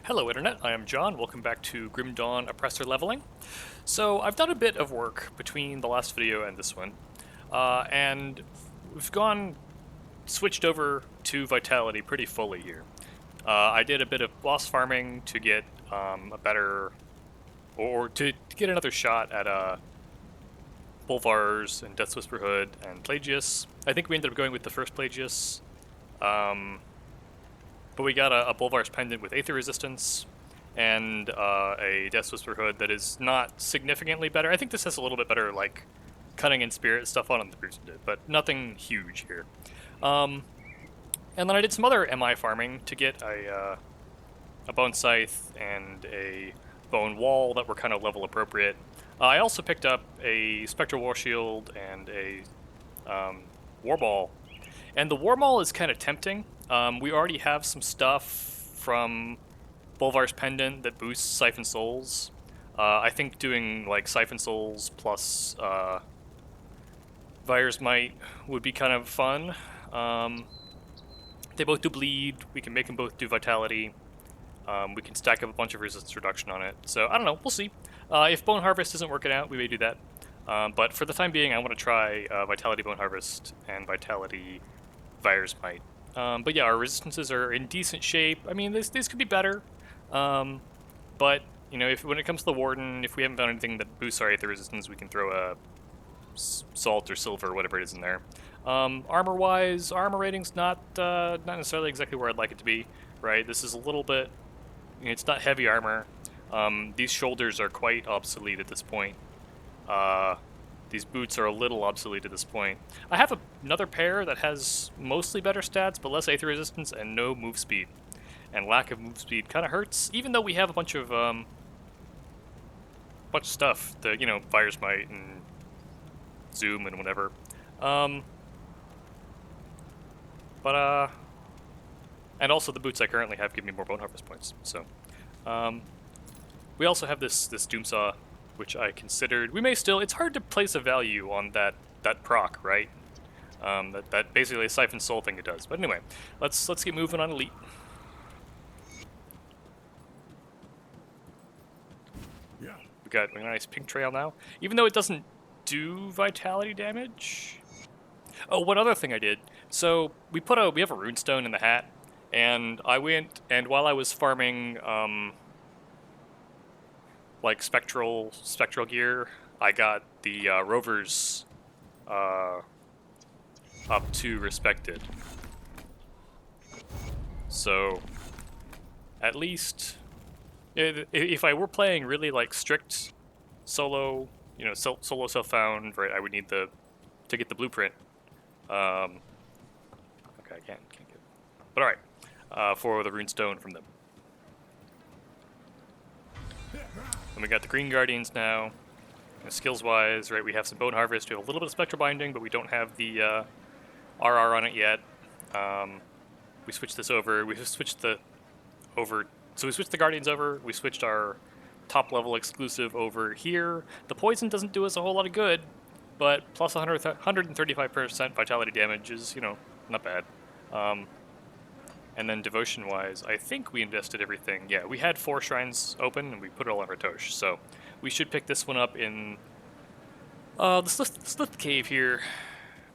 Hello Internet, I am John, welcome back to Grim Dawn Oppressor leveling. So I've done a bit of work between the last video and this one, and we've switched over to Vitality pretty fully here. I did a bit of boss farming to get a better, or to get another shot at Bolvars and Death's Whisper Hood and Plagius. I think we ended up going with the first Plagius. But we got a Bolvar's Pendant with Aether Resistance, and a Death's Whisper Hood that is not significantly better. I think this has a little bit better, like, Cunning and Spirit stuff on it than the Crucible did, but nothing huge here. And then I did some other MI farming to get a Bone Scythe and a Bone Wall that were kind of level appropriate. I also picked up a Spectral War Shield and a War Ball. And the War Ball is kind of tempting. We already have some stuff from Bolvar's Pendant that boosts Siphon Souls. I think doing like Siphon Souls plus Vire's Might would be kind of fun. They both do bleed. We can make them both do Vitality. We can stack up a bunch of resistance reduction on it. So I don't know. We'll see. If Bone Harvest isn't working out, we may do that. But for the time being, I want to try Vitality Bone Harvest and Vitality Vire's Might. But yeah, our resistances are in decent shape. I mean, these could be better. But, you know, when it comes to the Warden, if we haven't found anything that boosts our Aether resistance, we can throw a Salt or Silver or whatever it is in there. Armor-wise, armor rating's not necessarily exactly where I'd like it to be, right? This is a little bit... It's not heavy armor. These shoulders are quite obsolete at this point. These boots are a little obsolete at this point. I have another pair that has mostly better stats, but less Aether resistance and no move speed. And lack of move speed kind of hurts, even though we have a bunch of stuff. You know, Fire's Might and Zoom and whatever. And also the boots I currently have give me more Bone Harvest points. So, we also have this Doomsaw, which I considered. We may still. It's hard to place a value on that proc, right? That basically a Siphon Soul thing it does. But anyway, let's get moving on Elite. Yeah. We got a nice pink trail now, even though it doesn't do Vitality damage. Oh, one other thing I did. So we have a runestone in the hat, and I went and while I was farming like spectral gear, I got the rovers up to respected. So at least if I were playing really like strict solo, you know, solo self-found, right, I would need to get the blueprint. Okay, I can't get it. But all right, for the runestone from them. And we got the Green Guardians now. Skills-wise, right, we have some Bone Harvest. We have a little bit of Spectral Binding, but we don't have the RR on it yet. We switched this over. We switched the Guardians over. We switched our top-level exclusive over here. The Poison doesn't do us a whole lot of good, but plus 135% Vitality damage is, you know, not bad. And then Devotion-wise, I think we invested everything. Yeah, we had 4 shrines open, and we put it all on Ratosh. So we should pick this one up in the Slith Cave here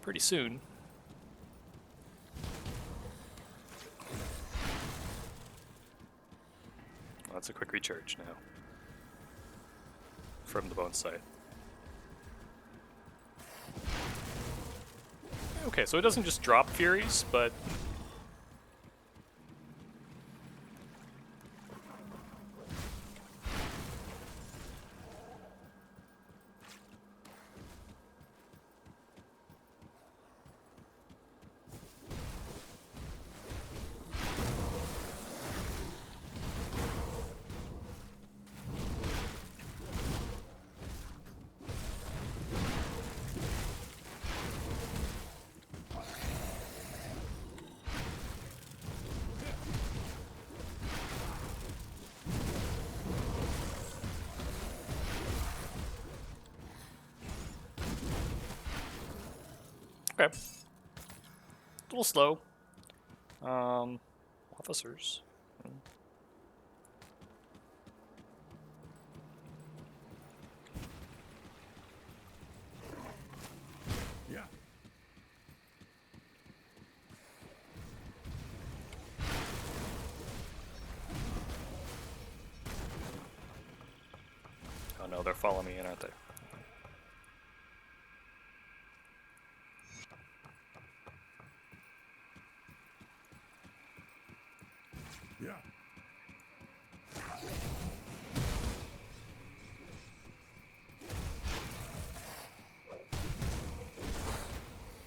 pretty soon. Well, that's a quick recharge now from the Bone Scythe. Okay, so it doesn't just drop Furies, but... Okay. A little slow. Officers. no, they're following me in, aren't they? Yeah.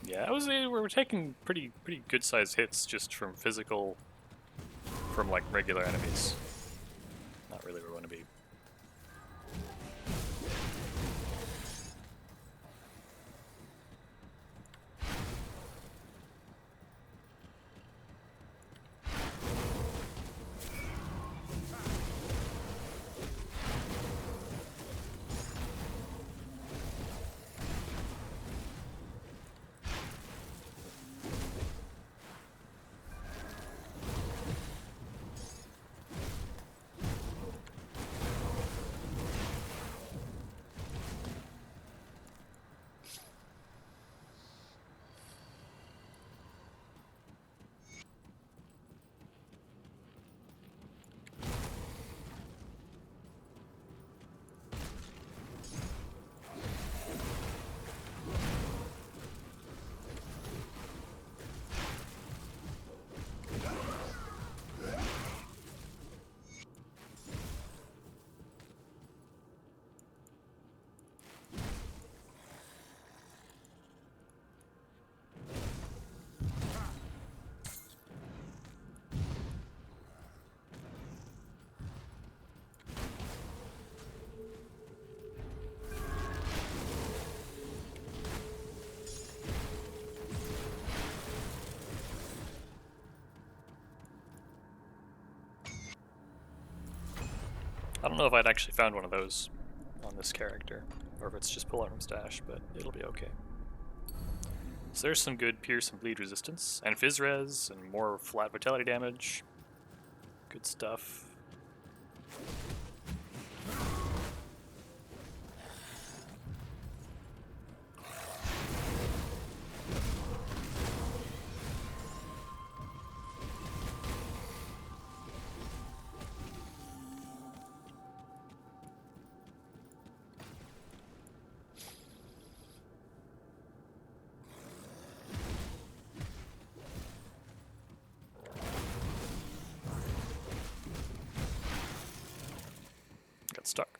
Yeah, we're taking pretty good sized hits just from like regular enemies. Not really where we want to be. I don't know if I'd actually found one of those on this character, or if it's just pulling from stash, but it'll be okay. So there's some good pierce and bleed resistance, and fizz res, and more flat vitality damage. Good stuff. Got stuck.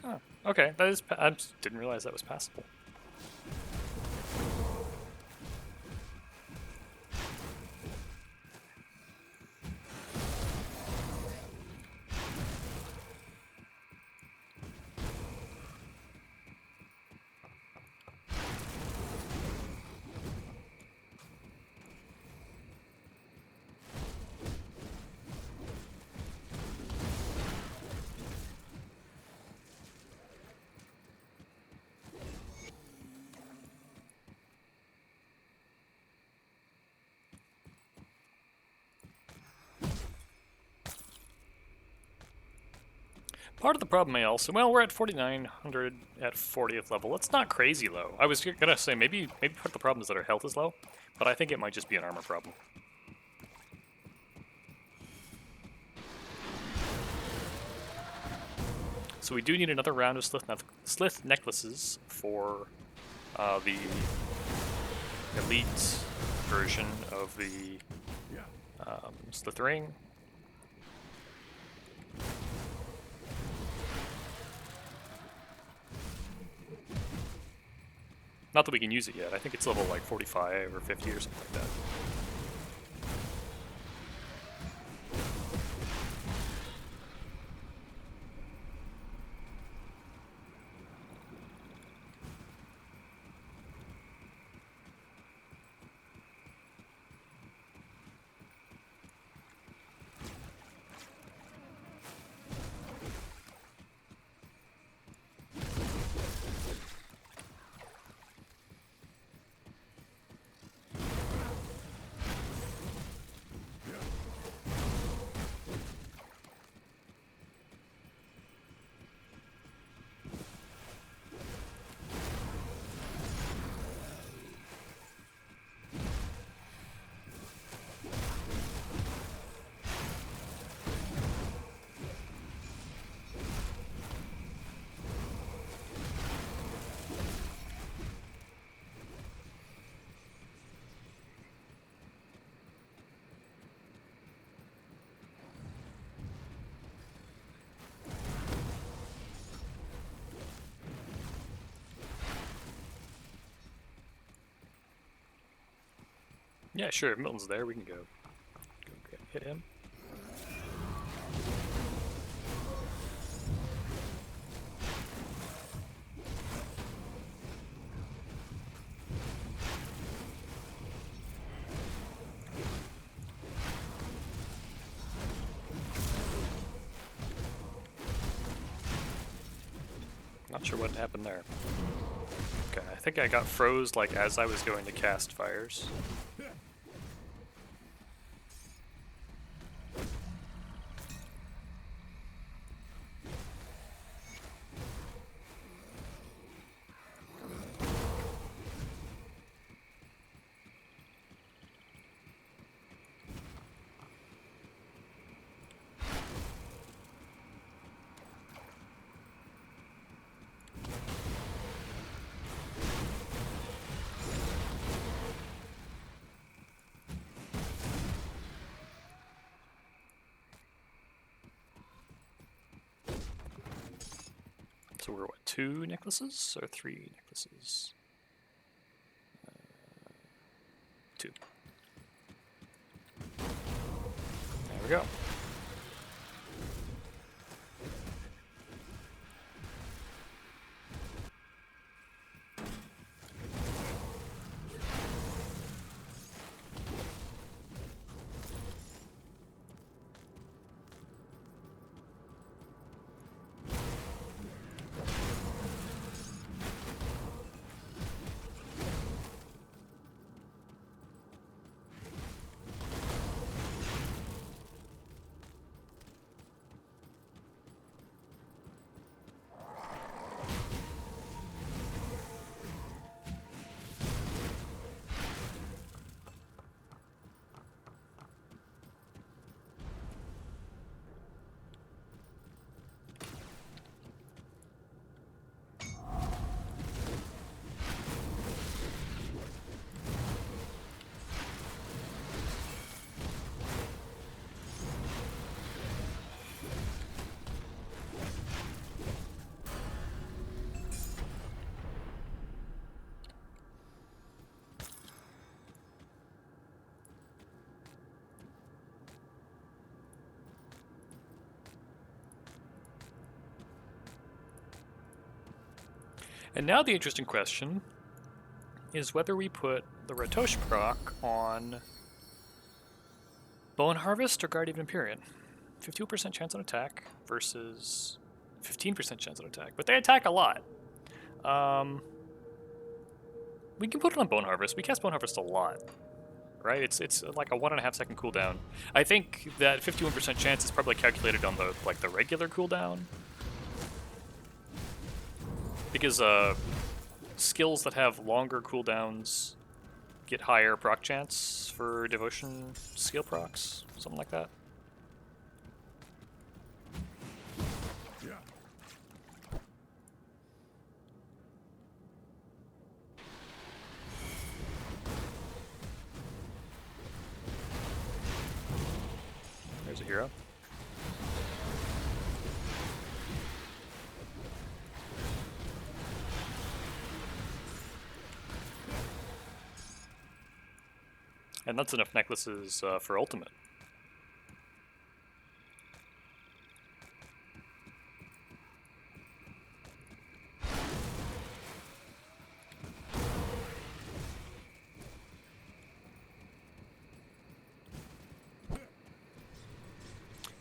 Oh, okay. That is. I just didn't realize that was passable. Part of the problem may also, well, we're at 4,900 at 40th level. It's not crazy low. I was gonna say maybe part of the problem is that our health is low, but I think it might just be an armor problem. So we do need another round of slith necklaces for the elite version of the slith ring. Not that we can use it yet. I think it's level like 45 or 50 or something like that. Yeah, sure. If Milton's there, we can go hit him. Not sure what happened there. Okay, I think I got froze like as I was going to cast fires. So we're what, 2 necklaces or 3 necklaces? 2. There we go. And now the interesting question is whether we put the Ratosh proc on Bone Harvest or Guardian Empyrean. 51% chance on attack versus 15% chance on attack, but they attack a lot. We can put it on Bone Harvest. We cast Bone Harvest a lot, right? It's like a 1.5 second cooldown. I think that 51% chance is probably calculated on the regular cooldown. Because skills that have longer cooldowns get higher proc chance for devotion skill procs, something like that. Yeah. There's a hero. And that's enough necklaces for ultimate.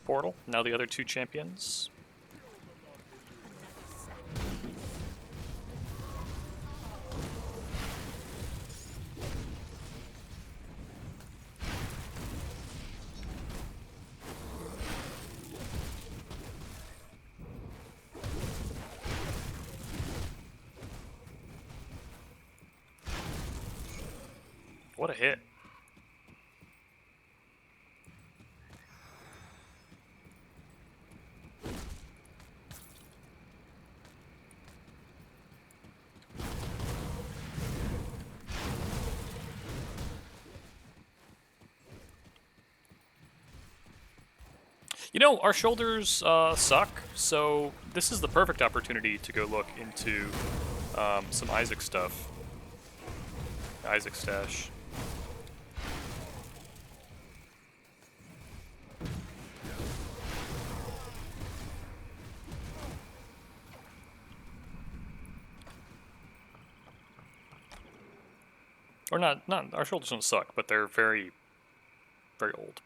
Portal, now the other 2 champions. What a hit. You know, our shoulders suck, so this is the perfect opportunity to go look into some Isaac stuff. Isaac stash. Or not, our shoulders don't suck, but they're very, very old.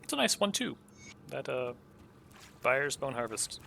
It's a nice one too. That Buyer's Bone Harvest.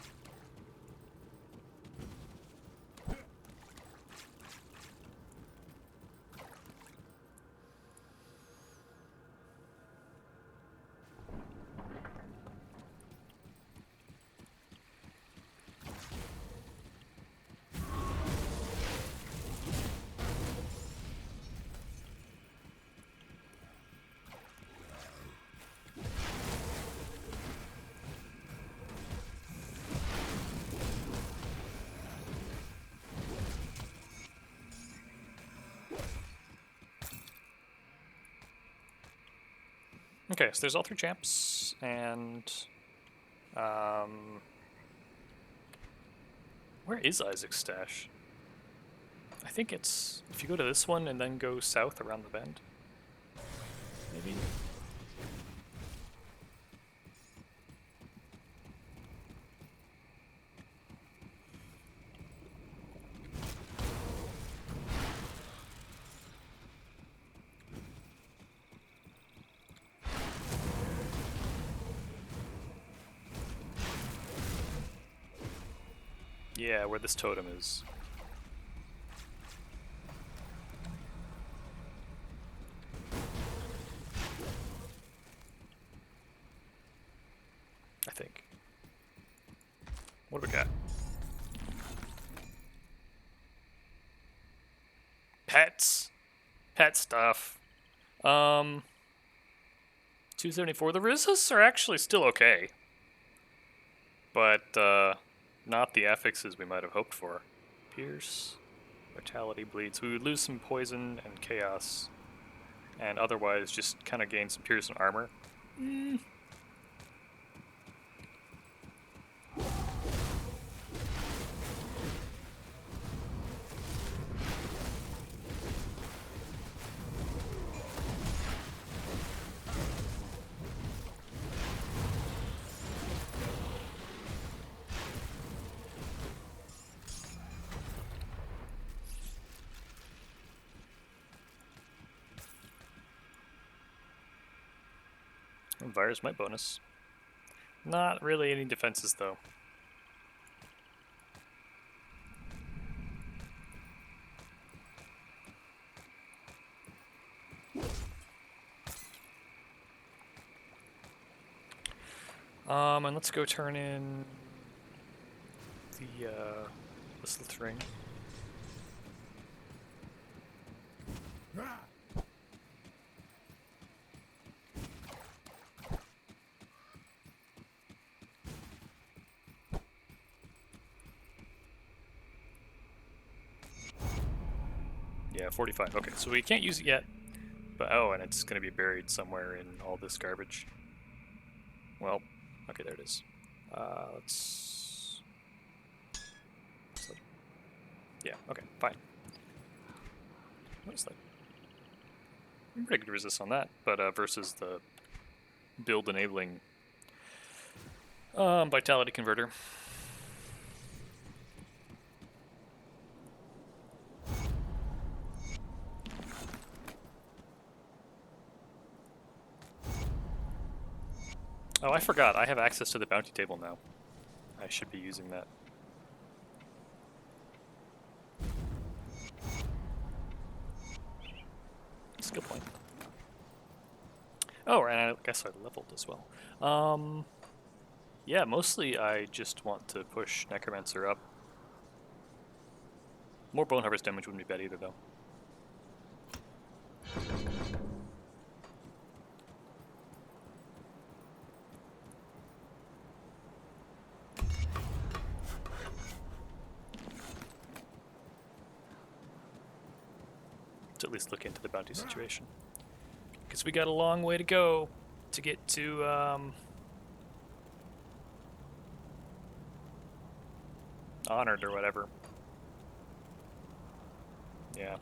Okay, so there's all 3 champs, and where is Isaac's stash? I think it's if you go to this one and then go south around the bend. Maybe. Yeah, where this totem is. I think. What do we got? Pets. Pet stuff. 274. The resistors are actually still okay. But, not the affixes we might have hoped for. Pierce. Vitality bleeds. We would lose some poison and chaos. And otherwise just kind of gain some pierce and armor. Virus might bonus. Not really any defenses though. And let's go turn in the Slith ring. Ah! Yeah, 45. Okay, so we can't use it yet. But oh, and it's going to be buried somewhere in all this garbage. Well, okay, there it is. Let's... Yeah, okay, fine. What is that? I'm pretty good resist on that, but versus the build enabling vitality converter. Oh, I forgot. I have access to the bounty table now. I should be using that. That's a good point. Oh, and I guess I leveled as well. Yeah, mostly I just want to push Necromancer up. More Bone Harvest damage wouldn't be bad either, though. To at least look into the bounty situation. Because we got a long way to go to get to, Honored or whatever. Yeah.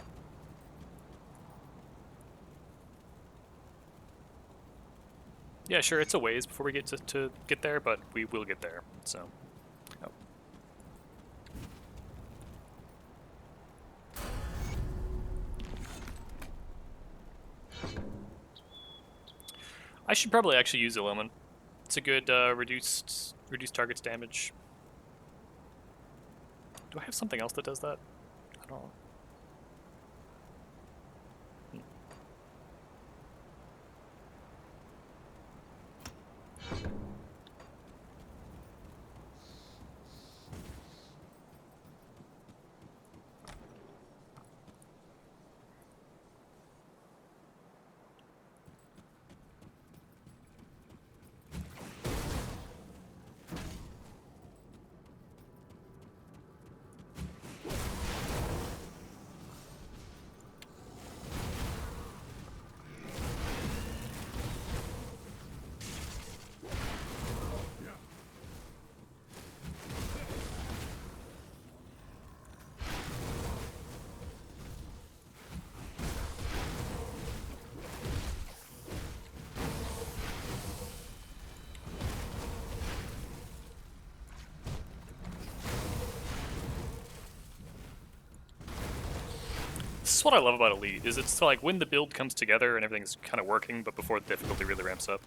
Yeah, sure, it's a ways before we get to get there, but we will get there, so. Oh. I should probably actually use Illumine. It's a good reduced target's damage. Do I have something else that does that? I don't know. This is what I love about Elite, is it's like when the build comes together and everything's kind of working, but before the difficulty really ramps up.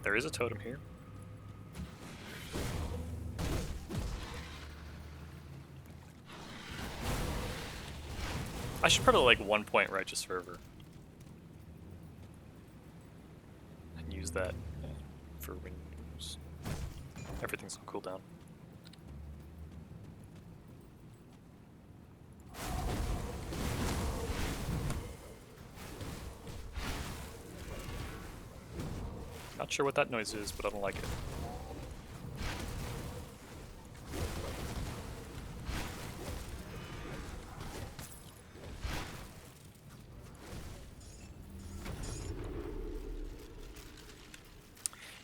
There is a totem here. I should probably like 1 point Righteous Fervor. And use that for when everything's on cooldown. Not sure what that noise is, but I don't like it.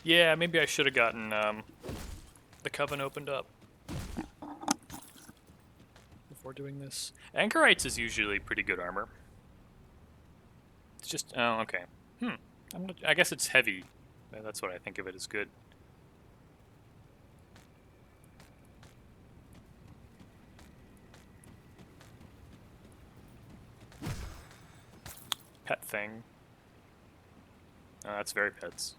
Yeah, maybe I should have gotten the Coven opened up before doing this. Anchorites is usually pretty good armor. It's just, oh, okay. I guess it's heavy. That's what I think of it as good. Pet thing. That's very pets.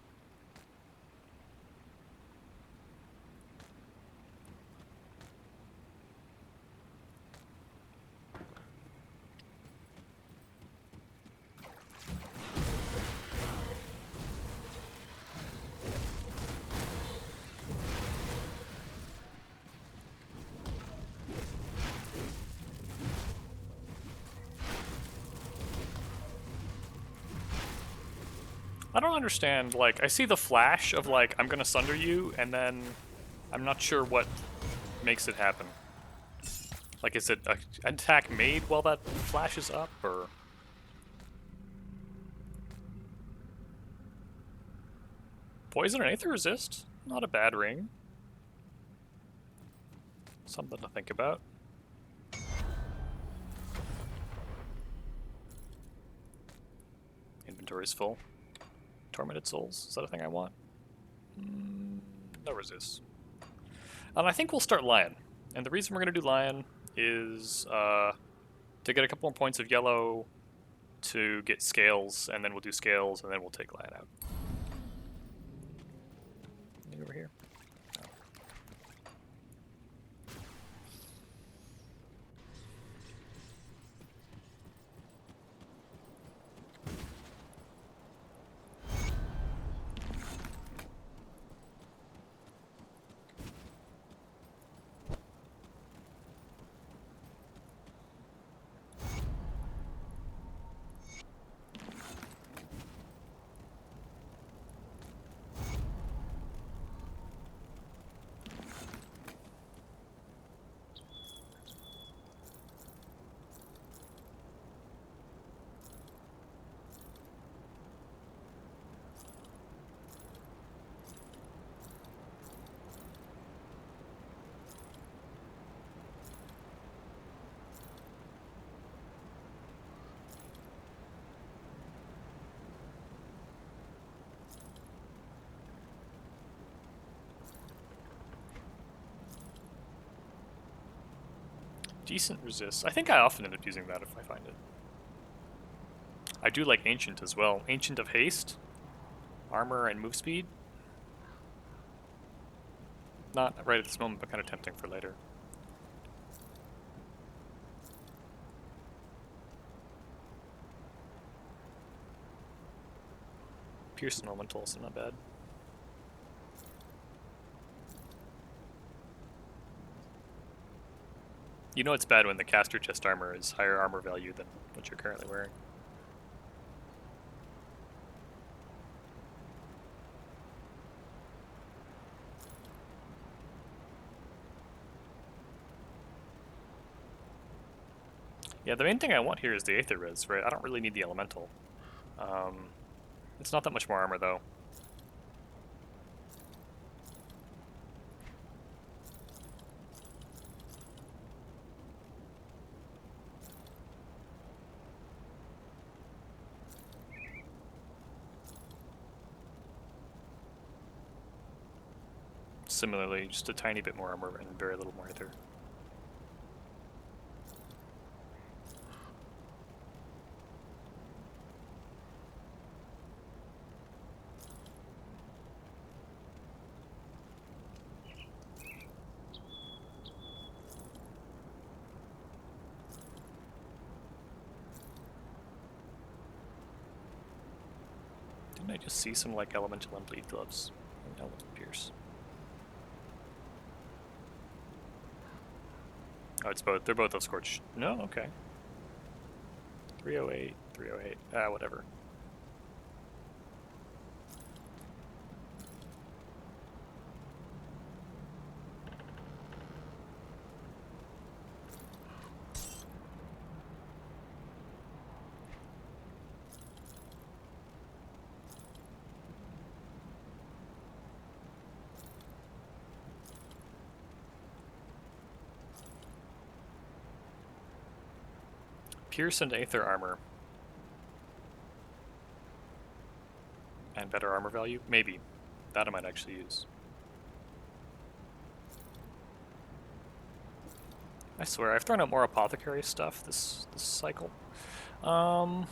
I don't understand, like, I see the flash of, like, I'm gonna sunder you, and then I'm not sure what makes it happen. Like, is it an attack made while that flash is up, or... Poison and Aether Resist? Not a bad ring. Something to think about. Inventory's full. Tormented Souls. Is that a thing I want? No resist. I think we'll start Lion. And the reason we're going to do Lion is to get a couple more points of yellow, to get scales, and then we'll do scales, and then we'll take Lion out. Anything over here? No. Decent resist. I think I often end up using that if I find it. I do like Ancient as well. Ancient of Haste, Armor, and Move Speed. Not right at this moment, but kind of tempting for later. Pierce and Elemental, also not bad. You know it's bad when the caster chest armor is higher armor value than what you're currently wearing. Yeah, the main thing I want here is the Aether Res, right? I don't really need the Elemental. It's not that much more armor, though. Similarly, just a tiny bit more armor and very little more Aether. Didn't I just see some like elemental and bleed gloves? And elemental pierce. Oh, it's both. They're both of Scorch. No, okay. 308, 308. Ah, whatever. Pierce and Aether armor. And better armor value? Maybe. That I might actually use. I swear, I've thrown out more apothecary stuff this cycle. Nah,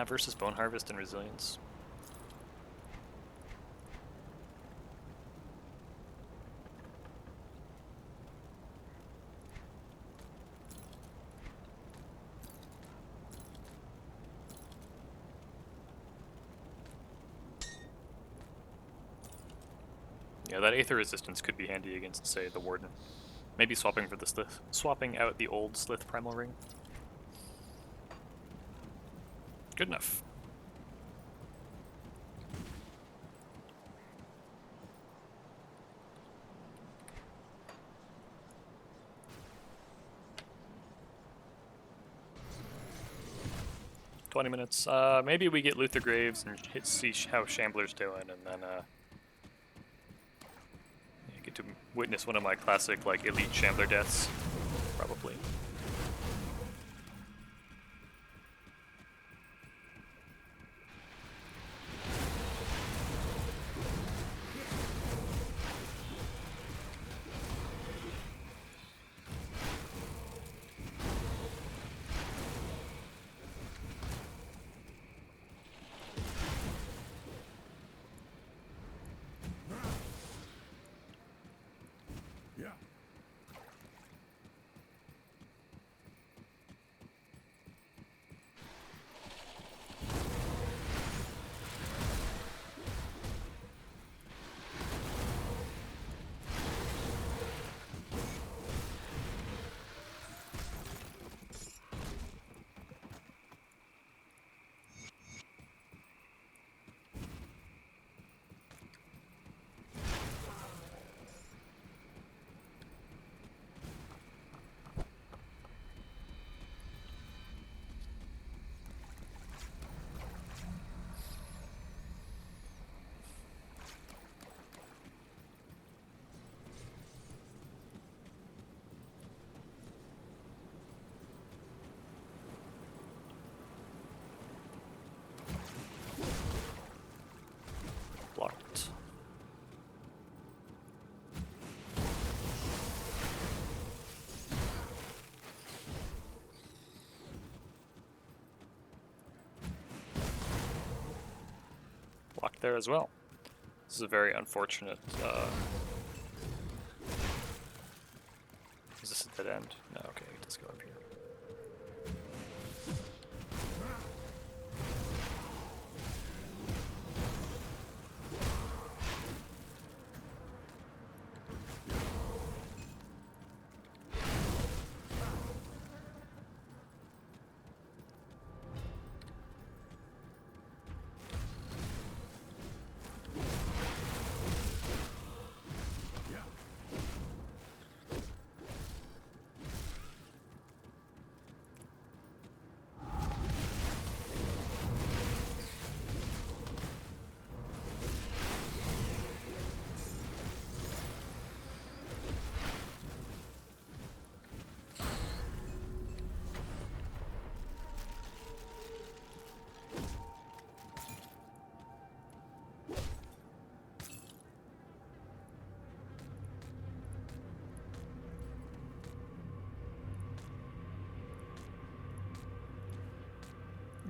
versus Bone Harvest and Resilience. Yeah, that Aether resistance could be handy against, say, the Warden. Maybe swapping for the Slith, swapping out the old Slith Primal Ring. Good enough. $20. Maybe we get Luther Graves and see how Shambler's doing, and then get to witness one of my classic like elite Shambler deaths, probably. blocked there as well. This is a very unfortunate. Is this a dead end? No, okay, let's go up here.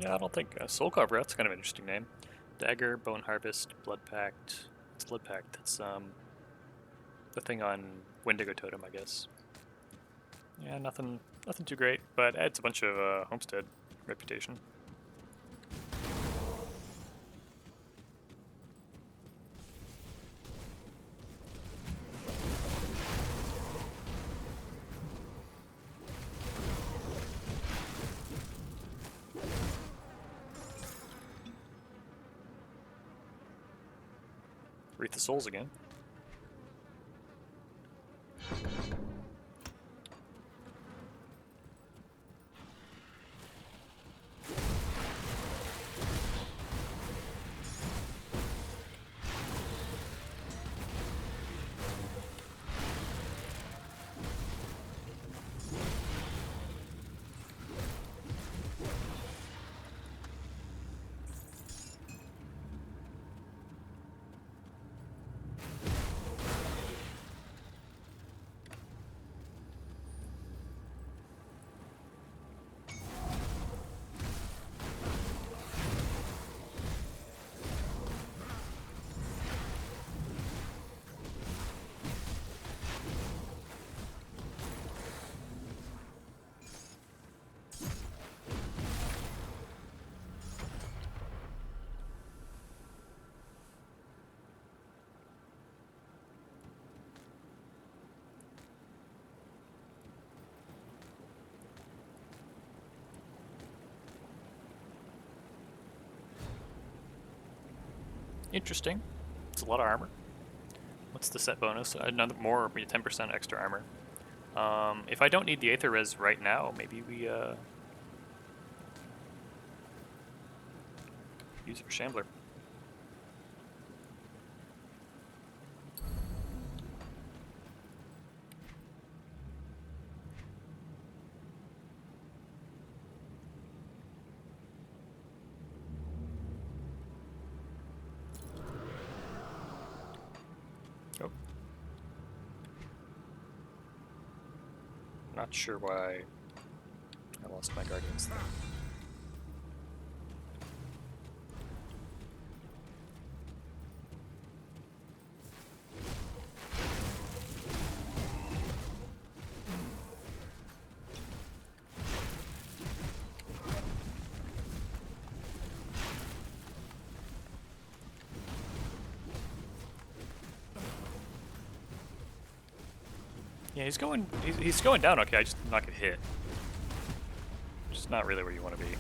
Yeah, I don't think Soul Carver. That's kind of an interesting name. Dagger, Bone Harvest, Blood Pact. It's Blood Pact. That's the thing on Wendigo Totem, I guess. Yeah, nothing too great, but adds a bunch of homestead reputation. Wreath the Souls again. Interesting. It's a lot of armor. What's the set bonus? Another more 10% extra armor. If I don't need the Aether Res right now, maybe we use it for Shambler. Oh. Not sure why I lost my Guardians there. Yeah, he's going down okay, I just not get hit. Just not really where you want to be.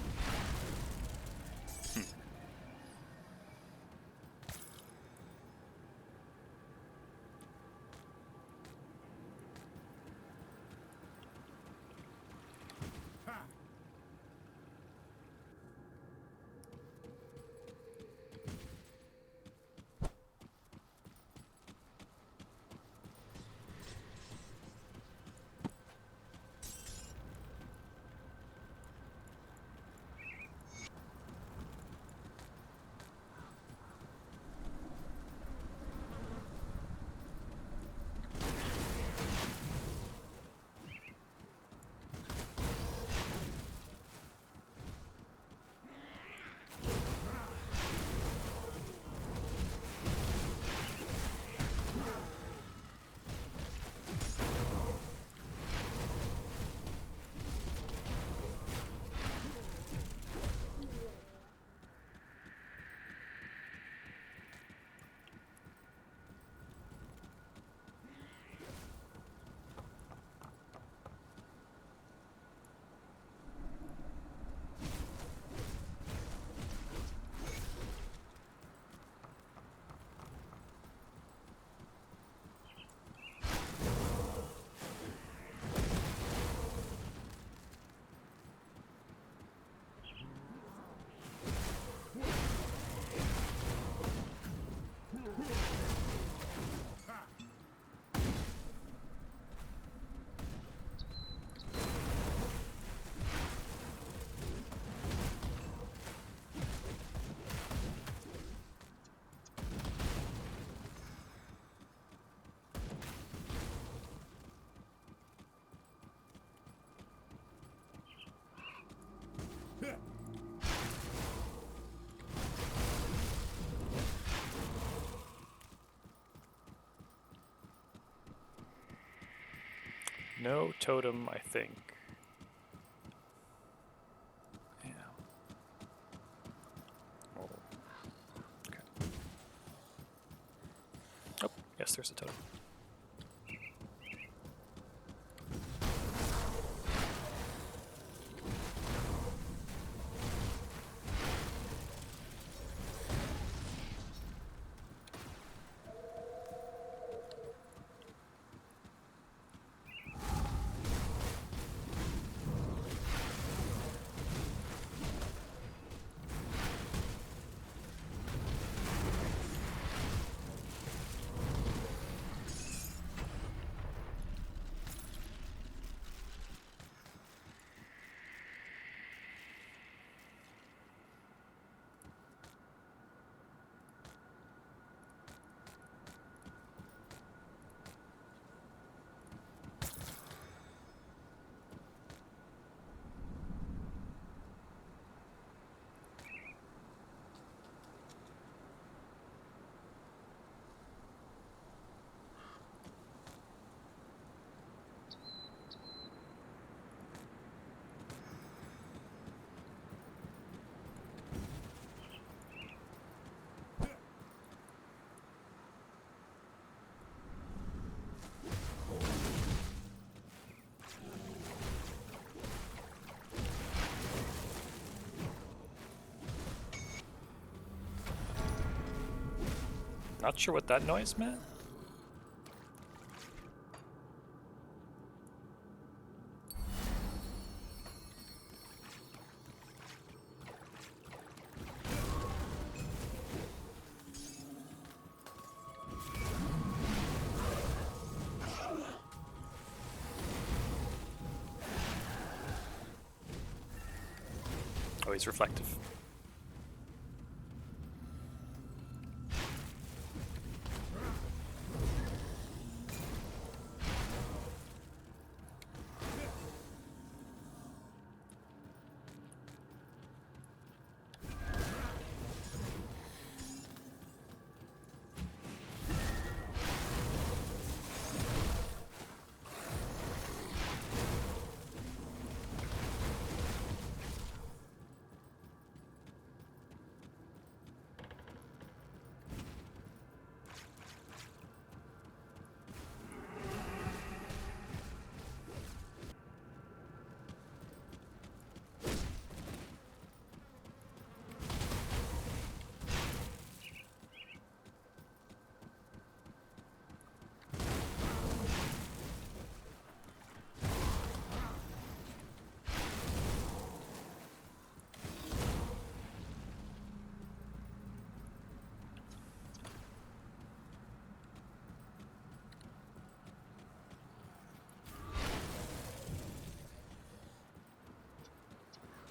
No totem, I think. Yeah. Oh. Okay. Oh, yes, there's a totem. Not sure what that noise meant. Oh, he's reflective.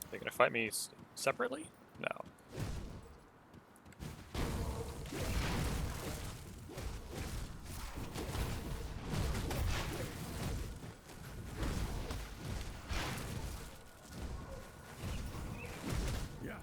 They gonna fight me separately? No. Yeah.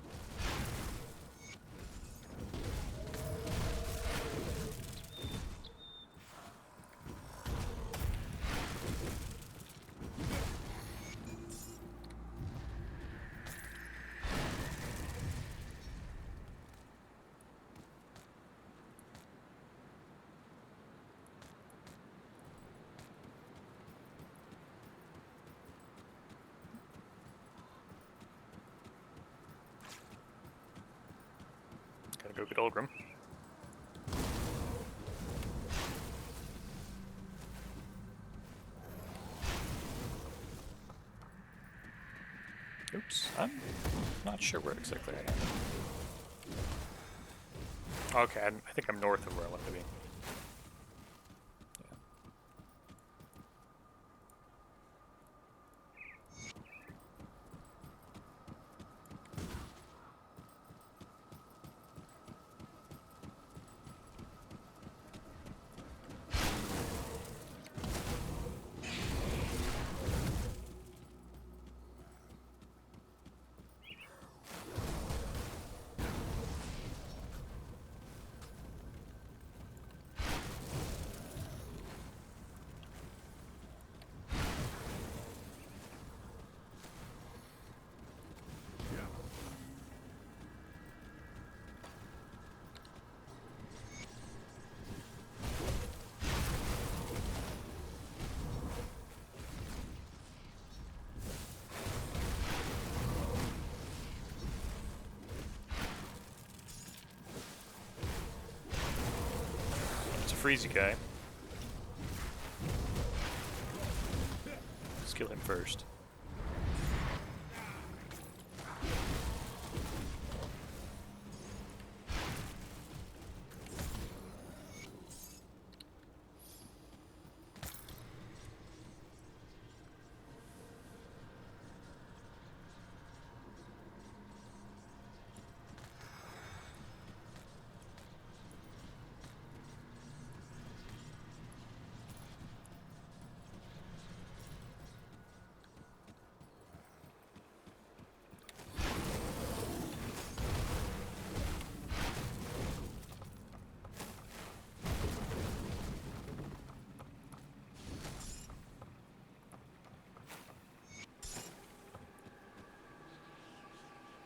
Gotta go get Olgrim. Oops, I'm not sure where exactly I am. Okay, I think I'm north of where I want to be. Yeah. freezy guy. Let's kill him first.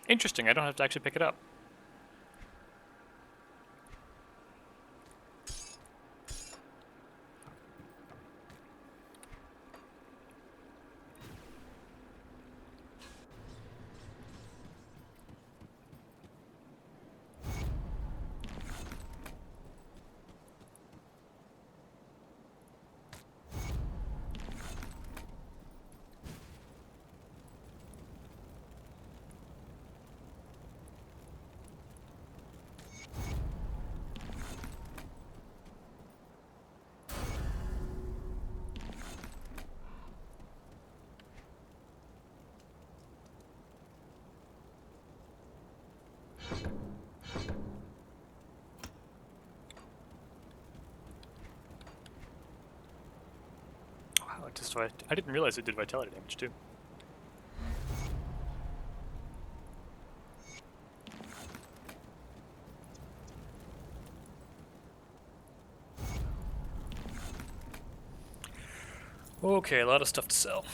Interesting, I don't have to actually pick it up. Wow, I didn't realize it did vitality damage too. Okay, a lot of stuff to sell.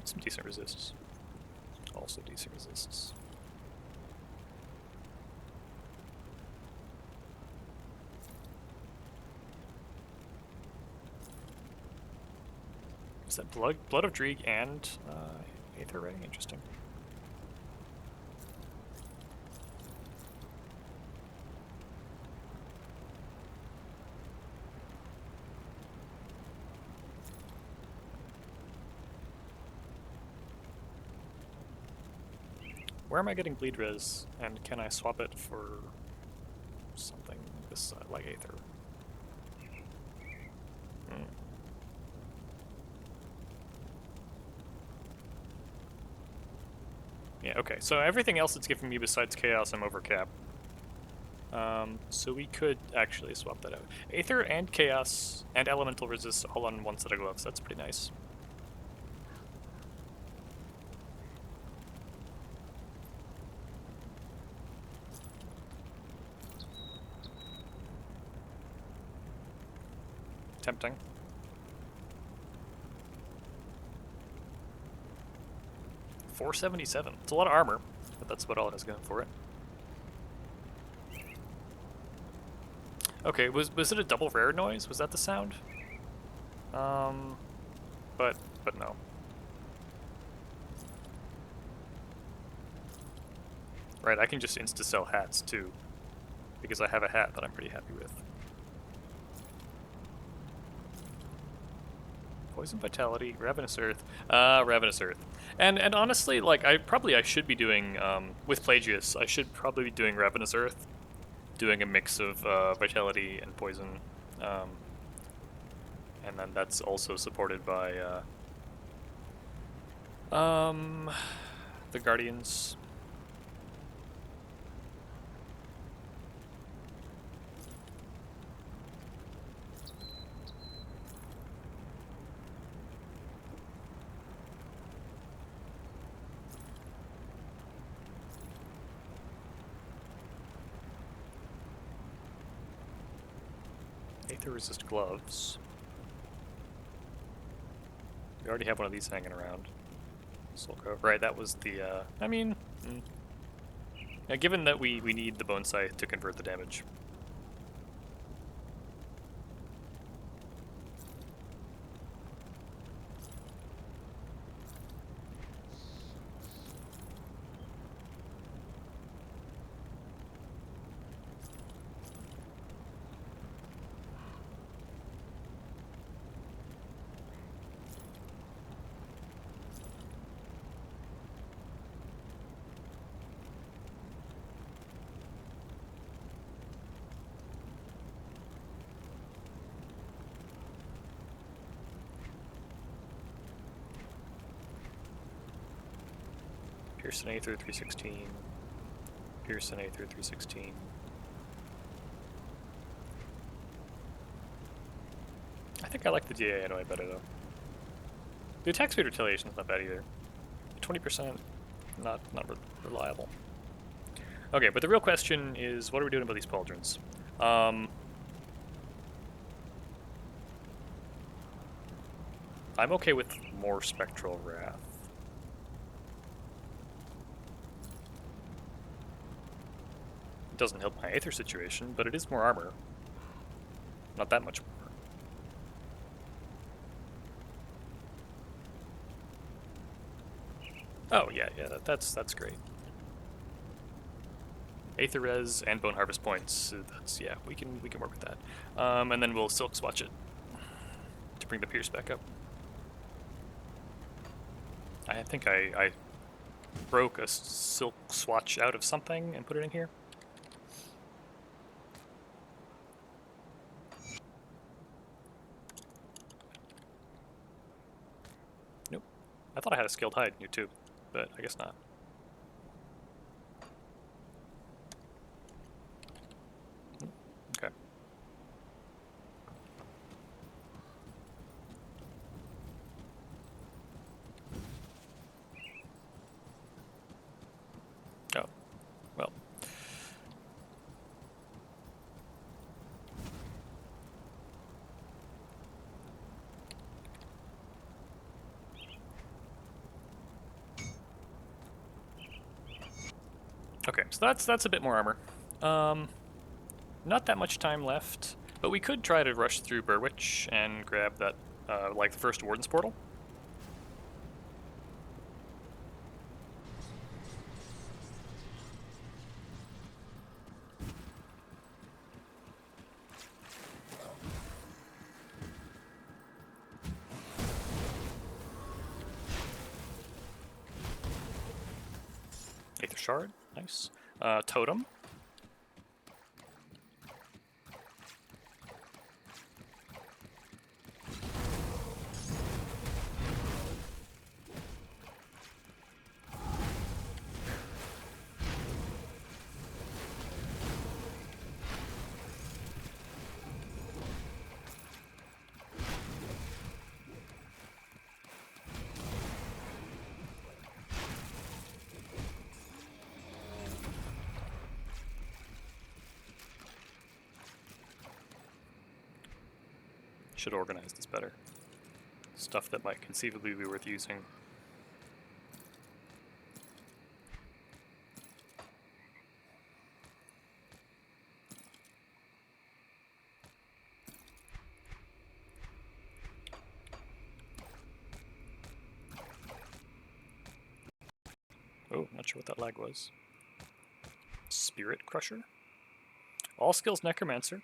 Some decent resists. Also decent resists. Is that Blood of Dreeg and Aether Ray? Interesting. Where am I getting bleed res, and can I swap it for something this like Aether? Hmm. Yeah, okay, so everything else it's giving me besides Chaos, I'm over cap. So we could actually swap that out. Aether and Chaos and Elemental resist all on one set of gloves, that's pretty nice. Tempting. $477. It's a lot of armor, but that's about all it is going for it. Okay, was it a double rare noise? Was that the sound? But no. Right, I can just insta-sell hats too, because I have a hat that I'm pretty happy with. Poison Vitality, Ravenous Earth, Ravenous Earth. And honestly, like, I should be doing, with Plagius, I should probably be doing Ravenous Earth, doing a mix of Vitality and Poison, and then that's also supported by, the Guardians. Aether resist gloves. We already have one of these hanging around. Soulcrow. Right, that was the, I mean... Yeah, given that we need the Bone Scythe to convert the damage. Pearson Aether 316. Pearson Aether 316. I think I like the DA anyway better though. The attack speed retaliation is not bad either. 20%, not reliable. Okay, but the real question is, what are we doing about these pauldrons? I'm okay with more Spectral Wrath. It doesn't help my Aether situation, but it is more armor. Not that much more. Oh yeah, that's great. Aether res and Bone Harvest points. That's yeah, we can work with that. And then we'll Silk Swatch it to bring the Pierce back up. I think I broke a Silk Swatch out of something and put it in here. Nope. I thought I had a Scaled Hide in here too, but I guess not. Okay. Oh, well. Okay, so that's a bit more armor. Not that much time left, but we could try to rush through Burwitch and grab that, like the first Warden's portal. Aether Shard, nice. Totem. Should organize this better. Stuff that might conceivably be worth using. Oh, not sure what that lag was. Spirit Crusher? All skills Necromancer.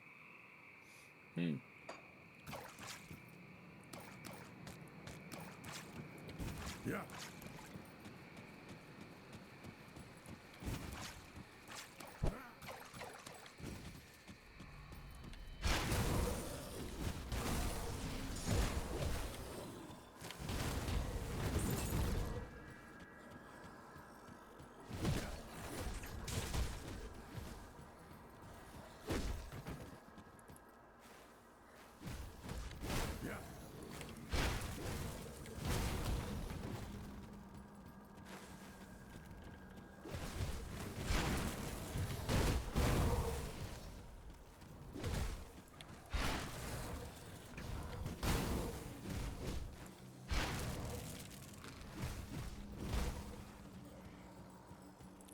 Yeah.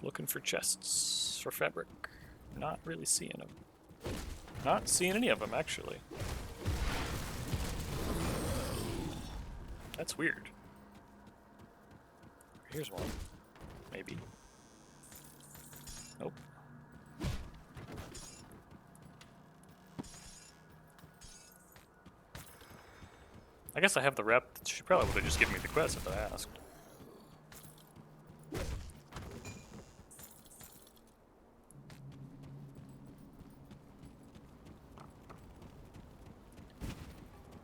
Looking for chests for fabric. Not really seeing them. Not seeing any of them, actually. That's weird. Here's one. Maybe. Nope. I guess I have the rep. She probably would have just given me the quest if I asked.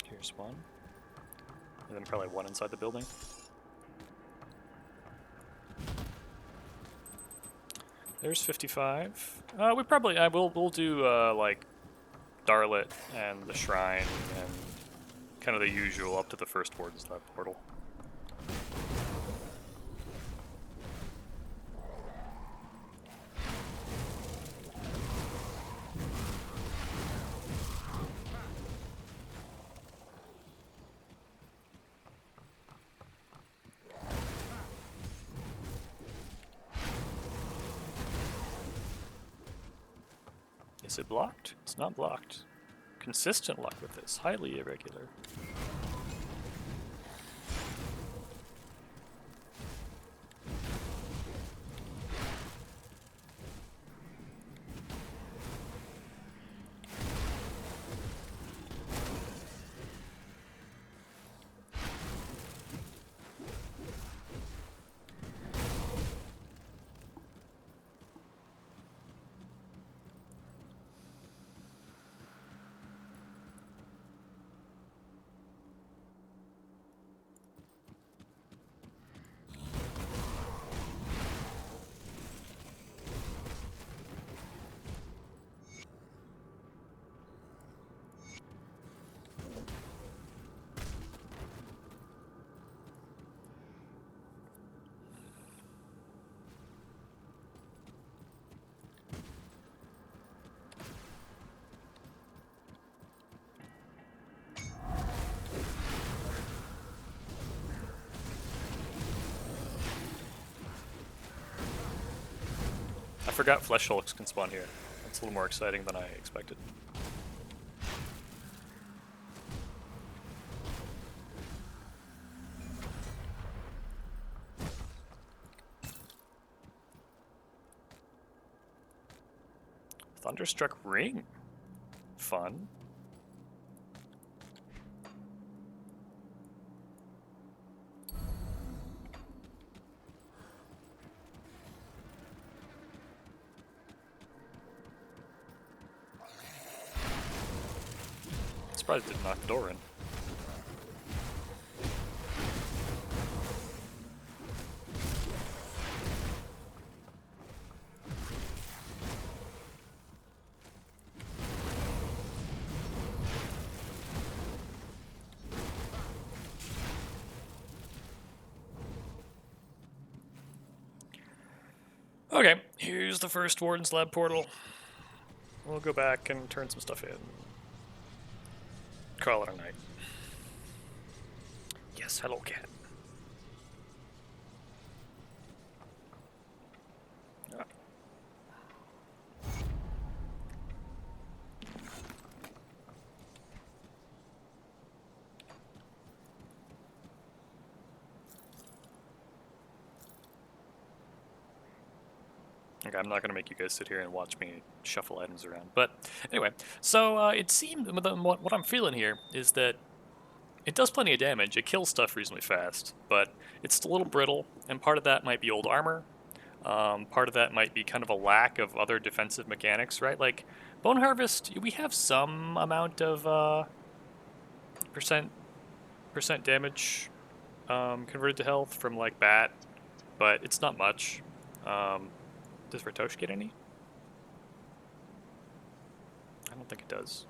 Here's one. And then probably one inside the building. There's 55. We probably we'll do like Darlet and the Shrine and kind of the usual up to the first Warden's Lab portal. Is it blocked? It's not blocked. Consistent luck with this. Highly irregular. I forgot Flesh Hulks can spawn here. That's a little more exciting than I expected. Thunderstruck Ring. Fun. Surprised it didn't knock the door in. Okay, here's the first Warden's Lab portal. We'll go back and turn some stuff in. Call it a night. Yes, hello, cat. Ah. Okay, I'm not going to make you guys sit here and watch me shuffle items around. But anyway, so it seemed, what I'm feeling here is that it does plenty of damage. It kills stuff reasonably fast, but it's a little brittle, and part of that might be old armor. Part of that might be kind of a lack of other defensive mechanics, right? Like, Bone Harvest, we have some amount of percent damage converted to health from, like, Bat, but it's not much. Does Ratosh get any? I don't think it does.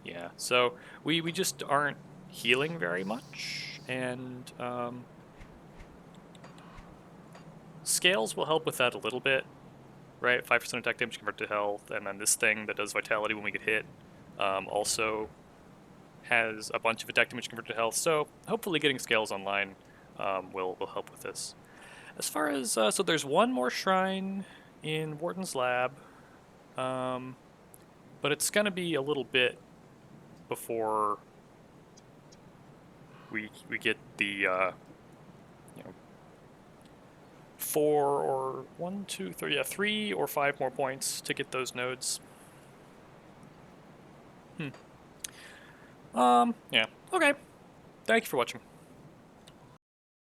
Yeah, so we just aren't healing very much, and scales will help with that a little bit, right? 5% attack damage converted to health, and then this thing that does vitality when we get hit also has a bunch of attack damage converted to health, so hopefully getting scales online will help with this. As far as, so there's one more shrine in Warden's Lab, but it's going to be a little bit before we get the, you know, 3 or 5 more points to get those nodes. Yeah, okay. Thank you for watching.